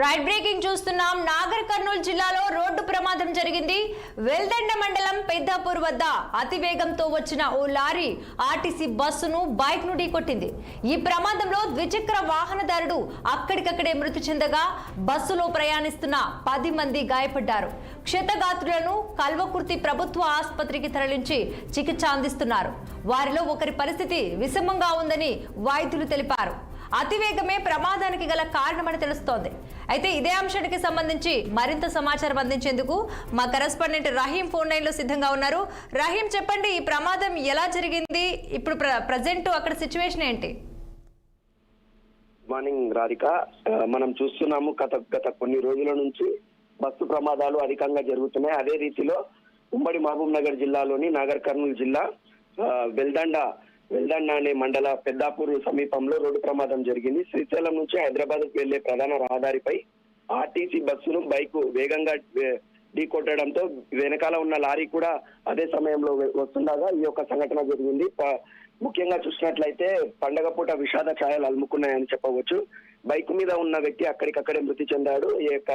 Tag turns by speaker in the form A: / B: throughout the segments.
A: Right breaking చూస్తున్నాం. నాగర్ కర్నూలు జిల్లాలో road ప్రమాదం జరిగింది. వెల్దండ మండలం పెద్దాపూర్ వద్ద అతివేగంతో వచ్చిన ఓ లారీ ఆర్టీసీ బస్సును బైక్ ను ఢీకొట్టింది. ఈ ప్రమాదంలో ద్విచక్ర వాహనదారుడు అక్కడికక్కడే మృతి చెందగా బస్సులో ప్రయాణిస్తున్న 10 మంది గాయపడ్డారు. క్షతగాత్రులను కల్వకుర్తి ప్రభుత్వ ఆసుపత్రికి తరలించి చికిత్స అందిస్తున్నారు. వారిలో ఒకరి పరిస్థితి విషమంగా ఉందని వైద్యులు తెలిపారు. అతివేగమే ప్రమాదానికి గల కారణమని తెలుస్తోంది. అయితే ఇదే అంశానికి సంబంధించి మరింత సమాచారం అందించేందుకు మా కరెస్పాండెంట్ రహీం ఫోన్ లైన్ లో సిద్ధంగా ఉన్నారు. రహీం, చెప్పండి, ఈ ప్రమాదం ఎలా జరిగింది? ఇప్పుడు ప్రజెంట్ అక్కడ సిచ్యువేషన్ ఏంటి?
B: మార్నింగ్ రాధిక, మనం చూస్తున్నాము గత కొన్ని రోజుల నుంచి బస్సు ప్రమాదాలు అధికంగా జరుగుతున్నాయి. అదే రీతిలో ఉమ్మడి మహబూబ్ నగర్ జిల్లాలోని నాగర్ కర్నూలు జిల్లా వెల్దండ అనే మండల పెద్దాపూర్ సమీపంలో రోడ్డు ప్రమాదం జరిగింది. శ్రీశైలం నుంచి హైదరాబాద్ కు వెళ్లే ప్రధాన రహదారిపై ఆర్టీసీ బస్సును బైక్ వేగంగా ఢీకొట్టడంతో వెనకాల ఉన్న లారీ కూడా అదే సమయంలో వస్తుండగా ఈ యొక్క సంఘటన జరిగింది. ముఖ్యంగా చూసినట్లయితే పండగ పూట విషాద ఛాయలు అలుముకున్నాయని చెప్పవచ్చు. బైక్ మీద ఉన్న వ్యక్తి అక్కడికక్కడే మృతి చెందాడు. ఈ యొక్క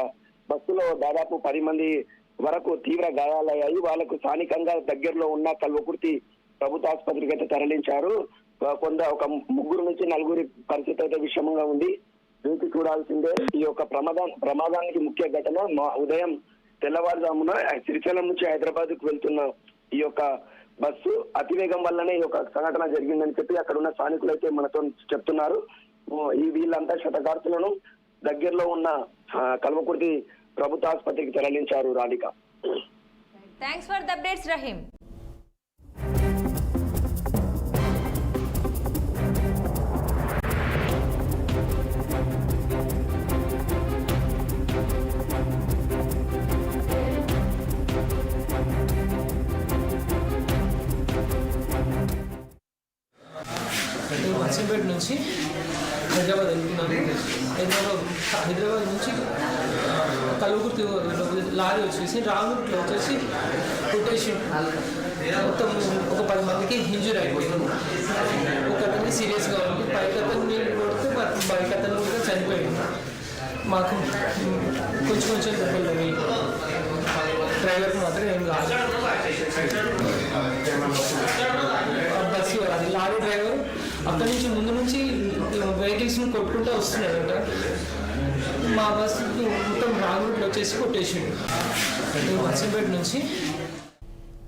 B: బస్సులో దాదాపు 10 మంది వరకు తీవ్ర గాయాలయ్యాయి. వాళ్లకు స్థానికంగా దగ్గరలో ఉన్న కల్వకుర్తి ప్రభుత్వ ఆసుపత్రికి అయితే తరలించారు. ఒక 3 నుంచి 4 పరిస్థితి అయితే విషమంగా ఉంది. వేచి చూడాల్సిందే. ఈ యొక్క ప్రమాదానికి ముఖ్య ఘటన ఉదయం తెల్లవారుజామున శ్రీశైలం నుంచి హైదరాబాద్ కు వెళ్తున్న ఈ యొక్క బస్సు అతివేగం వల్లనే ఈ యొక్క సంఘటన జరిగిందని చెప్పి అక్కడ ఉన్న స్థానికులు అయితే మనతో చెప్తున్నారు. వీళ్ళంతా క్షతగాత్రులను దగ్గరలో ఉన్న కల్వకుర్తి ప్రభుత్వ ఆసుపత్రికి తరలించారు. Radhika,
A: thanks for the updates Rahim.
C: Narsimpet నుంచి హైదరాబాద్ వెళ్తున్నాను. హైదరాబాద్ నుంచి కల్వకుర్తి లారీ వచ్చేసి రాంగుట్లో వచ్చేసి కొట్టేసి మొత్తం ఒక 10 మందికి ఇంజూరీ అయిపోయింది. ఒకరికి సీరియస్గా ఉంది. బైక్ అతను నీళ్ళు కొడితే బైక్ అతను కూడా చనిపోయింది. మాకు కొంచెం దెబ్బలు డ్రైవర్కి మాత్రం ఏం కాదు. బస్సు అది లారీ డ్రైవర్ అక్కడి నుంచి ముందు నుంచి వెహికల్స్ని కొట్టుకుంటూ వస్తున్నాడంట. మా బస్సు మొత్తం రాంగ్ రూట్లో వచ్చేసి కొట్టేసిండు. నర్సింపేట నుంచి